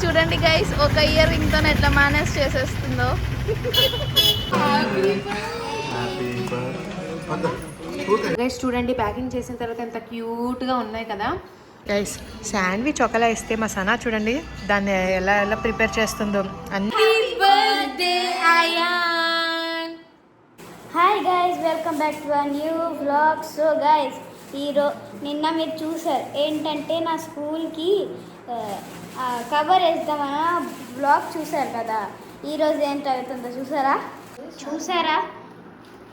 చూడండి గైస్, ఒక ear ring తో ఎట్లా మేనేజ్ చేసేస్తుందో. గైస్ చూడండి, ప్యాకింగ్ చేసిన తర్వాత ఎంత క్యూట్ గా ఉన్నాయి కదా గైస్. శాండ్విచ్ ఒకలా ఇస్తే మా సనా చూడండి దాన్ని ఎలా ఎలా ప్రిపేర్ చేస్తుందో. Hi guys, welcome back to a new vlog. So guys, నిన్న మీరు చూసారు ఏంటంటే నా స్కూల్కి కవర్ వేద్దామన్న వ్లాగ్ చూసారు కదా. ఈరోజు ఏంటి అవుతుందో చూసారా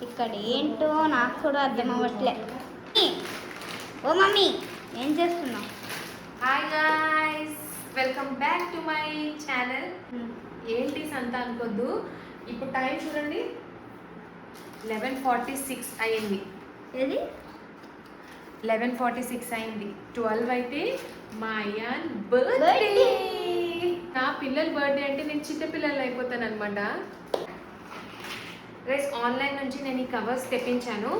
ఇక్కడ ఏంటో నాకు కూడా అర్థం అవ్వట్లే. ఓ మమ్మీ, ఏం చేస్తున్నావు? Hi guys, welcome back to my channel. ఏంటి సంత అనుకోద్దు, ఇప్పుడు టైం చూడండి 11:46 అయ్యింది. ఏది 11:46 అయింది. 12 అయితే మా అయాన్ బర్త్డే. నా పిల్లల బర్త్డే అంటే నేను చిన్న పిల్లలు అయిపోతాను అనమాట. గైస్, ఆన్లైన్ నుంచి నేను ఈ కవర్స్ తెప్పించాను.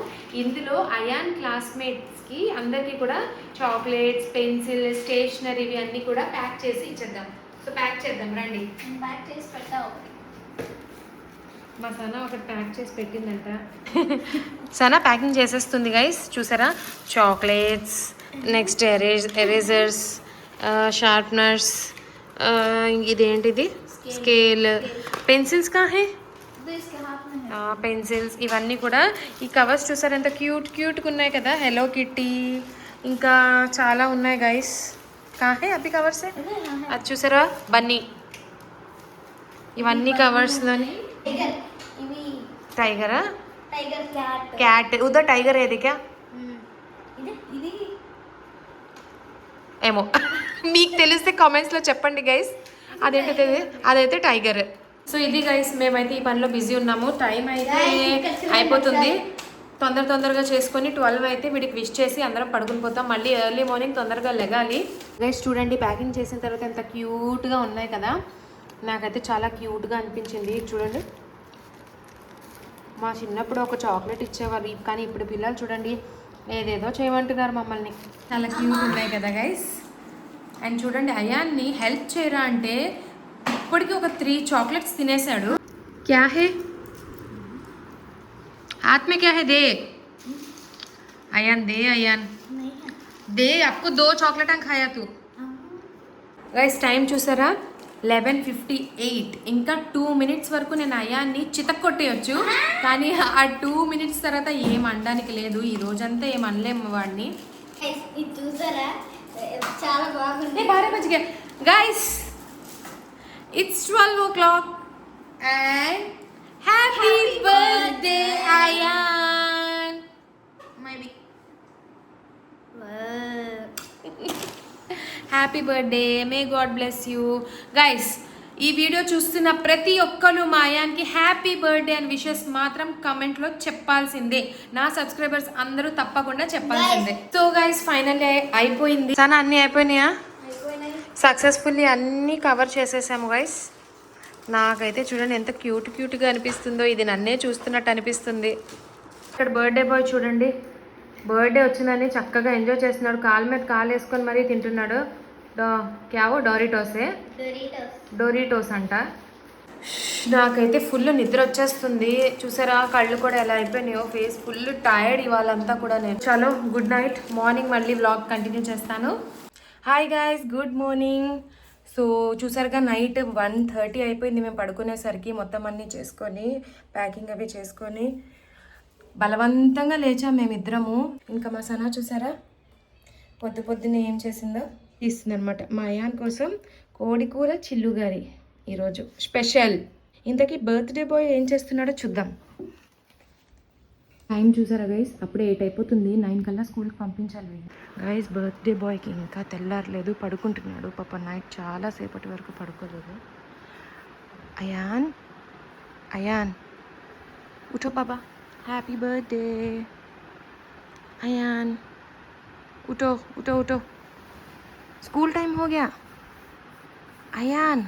ఇందులో అయాన్ క్లాస్మేట్స్కి అందరికీ కూడా చాక్లెట్స్, పెన్సిల్, స్టేషనరీ ఇవి అన్నీ కూడా ప్యాక్ చేసి ఇచ్చేద్దాం. సో ప్యాక్ చేద్దాం రండి. ప్యాక్ చేసి పెట్టావు. మా సనా ఒకటి ప్యాక్ చేసి పెట్టిందంట. సనా ప్యాకింగ్ చేసేస్తుంది గైస్. చూసారా, చాక్లెట్స్, నెక్స్ట్ ఎరేజర్స్, షార్ప్నర్స్, ఇదేంటిది స్కేల్, పెన్సిల్స్ కా హే పెన్సిల్స్, ఇవన్నీ కూడా ఈ కవర్స్ చూసారు ఎంత క్యూట్ క్యూట్గా ఉన్నాయి కదా. హెలో కిట్టి ఇంకా చాలా ఉన్నాయి గైస్. కాహే అవి కవర్స్ అది చూసారా, బన్నీ. ఇవన్నీ కవర్స్లోని టైగరా, క్యాట్, ఉదా టైగర్ ఏది క్యా ఏమో మీకు తెలిస్తే కామెంట్స్లో చెప్పండి గైస్. అదేంటో అదైతే టైగర్. సో ఇది గైస్, మేమైతే ఈ పనిలో బిజీ ఉన్నాము. టైం అయితే అయిపోతుంది. తొందరగా చేసుకొని 12 అయితే వీడికి విష్ చేసి అందరం పడుకుని పోతాం. మళ్ళీ ఎర్లీ మార్నింగ్ తొందరగా లెగాలి. గైస్ చూడండి, ప్యాకింగ్ చేసిన తర్వాత ఎంత క్యూట్గా ఉన్నాయి కదా. నాకైతే చాలా క్యూట్గా అనిపించింది. చూడండి, మా చిన్నప్పుడు ఒక చాక్లెట్ ఇచ్చేవారు, కానీ ఇప్పుడు పిల్లలు చూడండి ఏదేదో చేయమంటున్నారు మమ్మల్ని. చాలా క్యూట్ ఉన్నాయి కదా గైస్. అండ్ చూడండి, అయాన్ని హెల్ప్ చేయరా అంటే ఇప్పటికి ఒక 3 చాక్లెట్స్ తినేసాడు. క్యా హే हाथ में क्या है? दे अयान, दे अयान, दे. आपको 2 चॉकलेट खाया तू. గైస్ టైం చూసారా, 11:58. ఇంకా 2 minutes వరకు నేను అయాన్ని చితక్కొట్టేయచ్చు, కానీ ఆ 2 minutes తర్వాత ఏం అనడానికి లేదు. ఈ రోజంతా ఏం అనలేము వాడిని. ఇది చూసారా, చాలా బాగుంది. 12 बज guys, it's 12 o'clock and happy birthday Ayan. Maybe happy birthday, may God bless you. Guys, ఈ వీడియో చూస్తున్న ప్రతి ఒక్కరు మా అయాన్కి హ్యాపీ బర్త్డే అని విషెస్ మాత్రం కమెంట్లో చెప్పాల్సిందే. నా సబ్స్క్రైబర్స్ అందరూ తప్పకుండా చెప్పాల్సిందే. సో గైస్, ఫైనల్లీ అయిపోయింది. చాలా అన్నీ అయిపోయినాయా? సక్సెస్ఫుల్లీ అన్నీ కవర్ చేసేసాము గైస్. నాకైతే చూడండి ఎంత క్యూట్గా అనిపిస్తుందో. ఇది నన్నే చూస్తున్నట్టు అనిపిస్తుంది. ఇక్కడ బర్త్డే బాయ్ చూడండి, బర్త్డే వచ్చిందని చక్కగా ఎంజాయ్ చేస్తున్నాడు. కాలు మీద కాలు వేసుకొని మరీ తింటున్నాడు. క్యావో డోరిటోస్ అంట. నాకైతే ఫుల్ నిద్ర వచ్చేస్తుంది. చూసారా, కళ్ళు కూడా ఎలా అయిపోయినాయో, ఫేస్ ఫుల్ టైర్డ్ ఇవాళంతా కూడా. నేను చలో గుడ్ నైట్. మార్నింగ్ మళ్ళీ వ్లాగ్ కంటిన్యూ చేస్తాను. Hi guys, good morning. So చూసారుగా, నైట్ 1:30 అయిపోయింది మేము పడుకునేసరికి. మొత్తం అన్నీ చేసుకొని ప్యాకింగ్ అవి చేసుకొని బలవంతంగా లేచాం మేమిద్దరము. ఇంకా మా సనా చూసారా, పొద్దున్నే ఏం చేసిందో తీస్తుంది అనమాట. మా అయాన్ కోసం కోడి కూర చిల్లుగారి ఈరోజు స్పెషల్. ఇంతకీ బర్త్డే బాయ్ ఏం చేస్తున్నాడో చూద్దాం. టైం చూసారా గైస్, అప్పుడే 8 అయిపోతుంది. 9 కల్లా స్కూల్కి పంపించాలి గైస్. బర్త్డే బాయ్కి ఇంకా తెల్లారలేదు, పడుకుంటున్నాడు పాప. నైట్ చాలా సేపటి వరకు పడుకోలేదు. అయాన్ ఉఠో బాబా, హ్యాపీ బర్త్డే అయాన్. उठो उठो उठो, स्कूल टाइम हो गया. అయాన్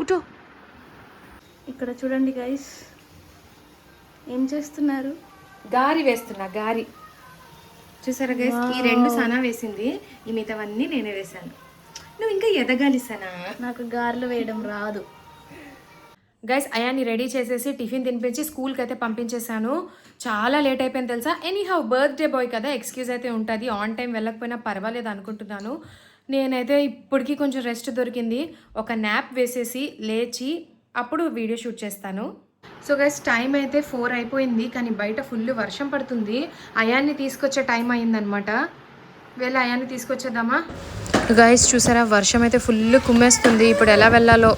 ఉఠో. ఇక్కడ చూడండి గైస్, ఏం చేస్తున్నారు? గారి వేస్తున్నా, గారి. చూసారా గైస్, ఈ 2 సనా వేసింది, ఈ మిగతావన్నీ నేనే వేసాను. నువ్వు ఇంకా ఎదగాలి సనా. నాకు గారెలు వేయడం రాదు. గైస్ అయాన్ని రెడీ చేసేసి టిఫిన్ తినిపించి స్కూల్కి అయితే పంపించేశాను. చాలా లేట్ అయిపోయింది తెలుసా. ఎనీహౌ బర్త్డే బాయ్ కదా, ఎక్స్క్యూజ్ అయితే ఉంటుంది. ఆన్ టైం వెళ్ళకపోయినా పర్వాలేదు అనుకుంటున్నాను. నేనైతే ఇప్పటికీ కొంచెం రెస్ట్ దొరికింది. ఒక న్యాప్ వేసేసి లేచి అప్పుడు వీడియో షూట్ చేస్తాను. సో గైస్ టైం అయితే 4 అయిపోయింది, కానీ బయట ఫుల్ వర్షం పడుతుంది. అయాన్ని తీసుకొచ్చే టైం అయిందనమాట. వెళ్ళి అయాన్ని తీసుకొచ్చేద్దామా. గైస్ చూసారా వర్షం అయితే ఫుల్ కుమ్మేస్తుంది. ఇప్పుడు ఎలా వెళ్ళాలో.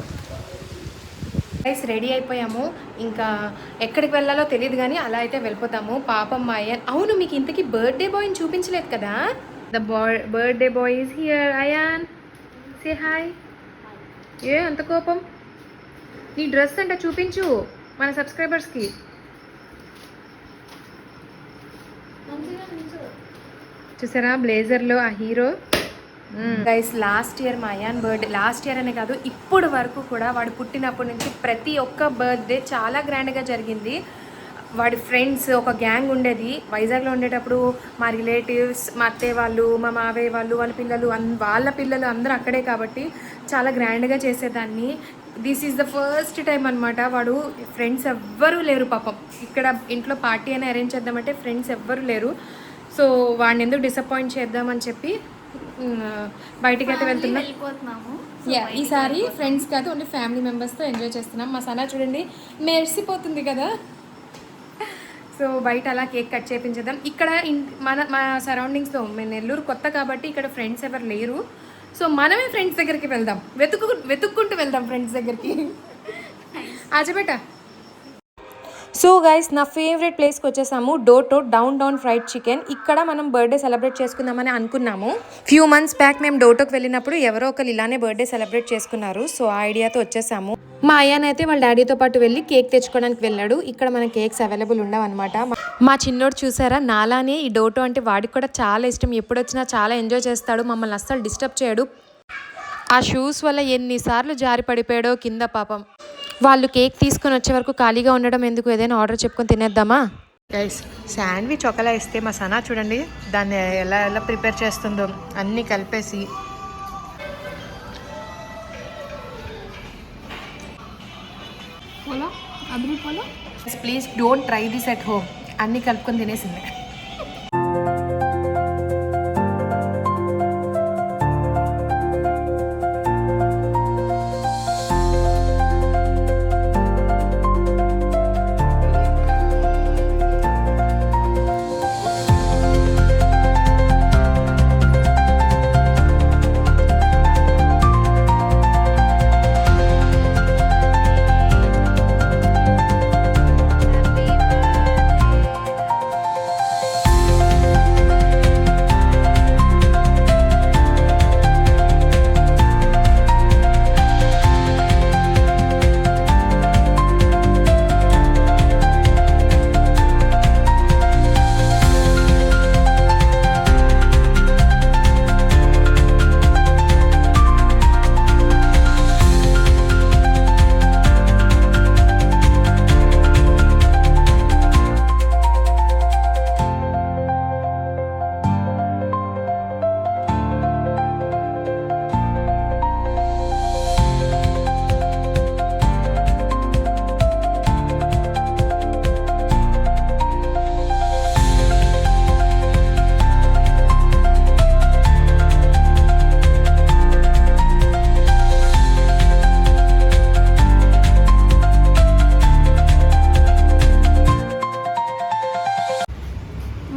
గైస్ రెడీ అయిపోయాము. ఇంకా ఎక్కడికి వెళ్ళాలో తెలియదు కానీ అలా అయితే వెళ్ళిపోతాము. పాపం మా అయాన్. అవును మీకు ఇంతకీ బర్త్డే బాయ్ని చూపించలేదు కదా. The birthday boy is here. Ayaan say hi. ఏ అంత కోపం. నీ డ్రెస్ అంటే చూపించు మన సబ్స్క్రైబర్స్కి. చూసారా బ్లేజర్లో ఆ హీరో. గైస్ లాస్ట్ ఇయర్ మా అయాన్ బర్త్డే, లాస్ట్ ఇయర్ అనే కాదు ఇప్పుడు వరకు కూడా వాడు పుట్టినప్పటి నుంచి ప్రతి ఒక్క బర్త్డే చాలా గ్రాండ్గా జరిగింది. వాడి ఫ్రెండ్స్ ఒక గ్యాంగ్ ఉండేది. వైజాగ్లో ఉండేటప్పుడు మా రిలేటివ్స్, మా అత్తయ్య వాళ్ళు, మా మావయ్య వాళ్ళు, వాళ్ళ పిల్లలు అందరూ అక్కడే కాబట్టి చాలా గ్రాండ్గా చేసేదాన్ని. This is the first time అనమాట. వాడు ఫ్రెండ్స్ ఎవ్వరూ లేరు పాపం. ఇక్కడ ఇంట్లో పార్టీ అని అరేంజ్ చేద్దామంటే ఫ్రెండ్స్ ఎవ్వరూ లేరు. సో వాడిని ఎందుకు డిసప్పాయింట్ చేద్దామని చెప్పి బయటికి అయితే వెళ్తున్నాం. ఈసారి ఫ్రెండ్స్ కాదు ఓన్లీ ఫ్యామిలీ మెంబర్స్తో ఎంజాయ్ చేస్తున్నాం. మా సనా చూడండి మెరిసిపోతుంది కదా. సో బయట అలా కేక్ కట్ చేయించేద్దాం. ఇక్కడ మా సరౌండింగ్స్లో మేము నెల్లూరు కొత్త కాబట్టి ఇక్కడ ఫ్రెండ్స్ ఎవరు లేరు. సో మనమే ఫ్రెండ్స్ దగ్గరికి వెళ్దాం, వెతుక్కుంటూ వెళ్దాం ఫ్రెండ్స్ దగ్గరికి. ఆజబేట. సో గైస్ నా ఫేవరెట్ ప్లేస్కి వచ్చేసాము. డోటో డౌన్ ఫ్రైడ్ చికెన్. ఇక్కడ మనం బర్త్డే సెలబ్రేట్ చేసుకుందామని అనుకున్నాము. ఫ్యూ మంత్స్ బ్యాక్ మేము డోటోకి వెళ్ళినప్పుడు ఎవరో ఒకరు ఇలానే బర్త్డే సెలబ్రేట్ చేసుకున్నారు. సో ఆ ఐడియాతో వచ్చేసాము. మా అయ్యానైతే వాళ్ళ డాడీతో పాటు వెళ్ళి కేక్ తెచ్చుకోవడానికి వెళ్ళాడు. ఇక్కడ మన కేక్స్ అవైలబుల్ ఉండవు అనమాట. మా చిన్నోడు చూసారా నాలానే ఈ డోటో అంటే వాడికి కూడా చాలా ఇష్టం. ఎప్పుడు వచ్చినా చాలా ఎంజాయ్ చేస్తాడు, మమ్మల్ని అస్సలు డిస్టర్బ్ చేయడు. ఆ షూస్ వల్ల ఎన్నిసార్లు జారి పడిపోయాడో కింద పాపం. వాళ్ళు కేక్ తీసుకొని వచ్చే వరకు ఖాళీగా ఉండడం ఎందుకు, ఏదైనా ఆర్డర్ చెప్పుకొని తినేద్దామా. గైస్ శాండ్విచ్ ఒకలా ఇస్తే మా సనా చూడండి దాన్ని ఎలా ప్రిపేర్ చేస్తుందో అన్నీ కలిపేసి. Please don't try this at home. అన్నీ కలుపుకొని తినేసింది.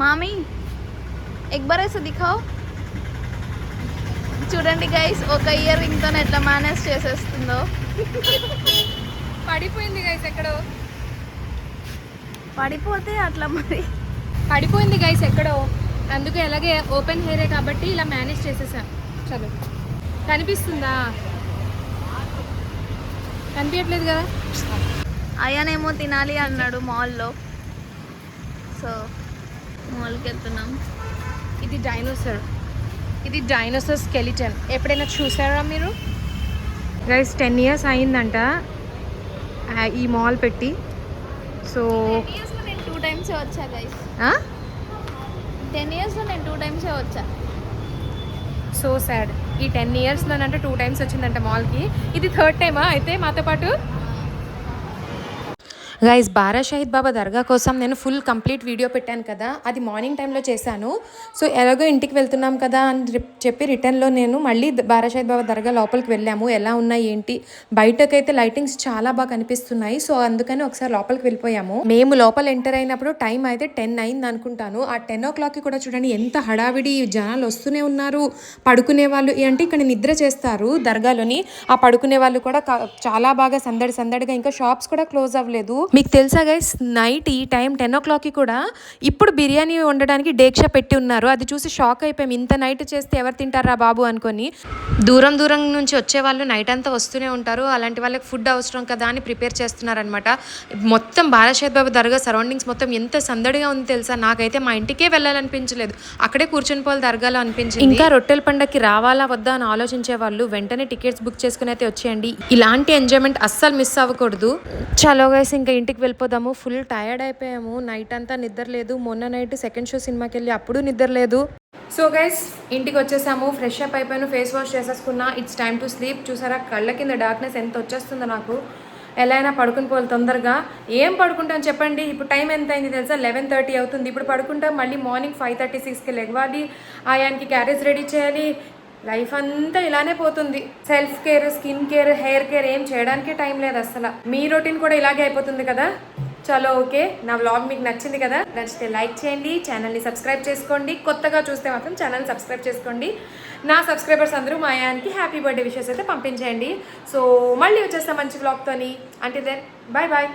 मामी एक बार ऐसे दिखाओ. చూడండి గైస్ ఒక ఇయర్ రింగ్ తో ఎట్లా మేనేజ్ చేసేస్తుందో. పడిపోయింది గైస్ ఎక్కడో. పడిపోతే అట్లా మరి పడిపోయింది గైస్ ఎక్కడో. అందుకే అలాగే ఓపెన్ హెయిరే కాబట్టి ఇలా మేనేజ్ చేసేసా. చలో కనిపిస్తుందా? కనిపించట్లేదు కదా. అయ్యానేమో తినాలి అన్నాడు మాల్లో. సో మాల్కి వెళ్తున్నాం. ఇది డైనోసార్ స్కెలిటన్. ఎప్పుడైనా చూసారా మీరు? గైస్ 10 years అయిందంట ఈ మాల్ పెట్టి. సో 10 yearsలో నేను 2 times వచ్చా గైస్. 10 yearsలో నేను 2 times వచ్చా. So sad. ఈ 10 ఇయర్స్లోనంటే 2 టైమ్స్ వచ్చిందంట మాల్కి. ఇది 3rd టైమా అయితే మాతో పాటు. గైస్ బారా షహీద్ బాబా దర్గా కోసం నేను ఫుల్ కంప్లీట్ వీడియో పెట్టాను కదా, అది మార్నింగ్ టైంలో చేశాను. సో ఎలాగో ఇంటికి వెళ్తున్నాం కదా అని చెప్పి రిటర్న్లో నేను మళ్ళీ బారా షహీద్ బాబా దర్గా లోపలికి వెళ్ళాము. ఎలా ఉన్నాయి ఏంటి, బయటకైతే లైటింగ్స్ చాలా బాగా కనిపిస్తున్నాయి. సో అందుకని ఒకసారి లోపలికి వెళ్ళిపోయాము. మేము లోపల ఎంటర్ అయినప్పుడు టైం అయితే 10 అయింది అనుకుంటాను. ఆ 10 o'clockకి కూడా చూడండి ఎంత హడావిడి, జనాలు వస్తూనే ఉన్నారు. పడుకునే వాళ్ళు అంటే ఇక్కడ నిద్ర చేస్తారు దర్గాలోని, ఆ పడుకునే వాళ్ళు కూడా చాలా బాగా సందడిగా, ఇంకా షాప్స్ కూడా క్లోజ్ అవ్వలేదు. మీకు తెలుసా గైస్, నైట్ ఈ టైం 10 o'clockకి కూడా ఇప్పుడు బిర్యానీ వండడానికి డేక్షా పెట్టి ఉన్నారు. అది చూసి షాక్ అయిపోయాం. ఇంత నైట్ చేస్తే ఎవరు తింటారా బాబు అనుకొని. దూరం నుంచి వచ్చే వాళ్ళు నైట్ అంతా వస్తూనే ఉంటారు. అలాంటి వాళ్ళకి ఫుడ్ అవసరం కదా అని ప్రిపేర్ చేస్తున్నారనమాట. మొత్తం బారా షహీద్ బాబా దర్గా సరౌండింగ్స్ మొత్తం ఎంత సందడిగా ఉంది తెలుసా. నాకైతే మా ఇంటికే వెళ్ళాలనిపించలేదు, అక్కడే కూర్చొని పోవాలి దర్గాలో అనిపించింది. ఇంకా రొట్టెల పండగకి రావాలా వద్దా అని ఆలోచించే వాళ్ళు వెంటనే టికెట్స్ బుక్ చేసుకుని అయితే వచ్చేయండి. ఇలాంటి ఎంజాయ్మెంట్ అస్సలు మిస్ అవ్వకూడదు. చలో గైస్ ఇంకా ఇంటికి వెళ్ళిపోదాము. ఫుల్ టైర్డ్ అయిపోయాము, నైట్ అంతా నిద్ర లేదు. మొన్న నైట్ సెకండ్ షో సినిమాకి వెళ్ళి అప్పుడు నిద్ర లేదు. సో గైస్ ఇంటికి వచ్చేసాము, ఫ్రెష్ అప్ అయిపోయాను, ఫేస్ వాష్ చేసేసుకున్నా. It's time to sleep. చూసారా కళ్ళ కింద డార్క్నెస్ ఎంత వచ్చేస్తుందో నాకు. ఎలా అయినా పడుకుని పోవాలి తొందరగా. ఏం పడుకుంటాను చెప్పండి, ఇప్పుడు టైం ఎంత అయింది తెలుసా, 11:30 అవుతుంది. ఇప్పుడు పడుకుంటాం, మళ్ళీ మార్నింగ్ 5:36కి లెగవాలి, ఆయానికి క్యారేజ్ రెడీ చేయాలి. లైఫ్ అంతా ఇలానే పోతుంది. Self care, skin care, hair care ఏం చేయడానికి టైం లేదు అసలు. మీ రొటీన్ కూడా ఇలాగే అయిపోతుంది కదా. చలో ఓకే, నా వ్లాగ్ మీకు నచ్చింది కదా, నచ్చితే లైక్ చేయండి, ఛానల్ని సబ్స్క్రైబ్ చేసుకోండి. కొత్తగా చూస్తే మాత్రం ఛానల్ సబ్స్క్రైబ్ చేసుకోండి. నా సబ్స్క్రైబర్స్ అందరూ మా ఆయనకి హ్యాపీ బర్త్డే విషెస్ అయితే పంపించండి. సో మళ్ళీ వచ్చేస్తాం మంచి వ్లాగ్తోని. అంటే దెన్ బాయ్ బాయ్.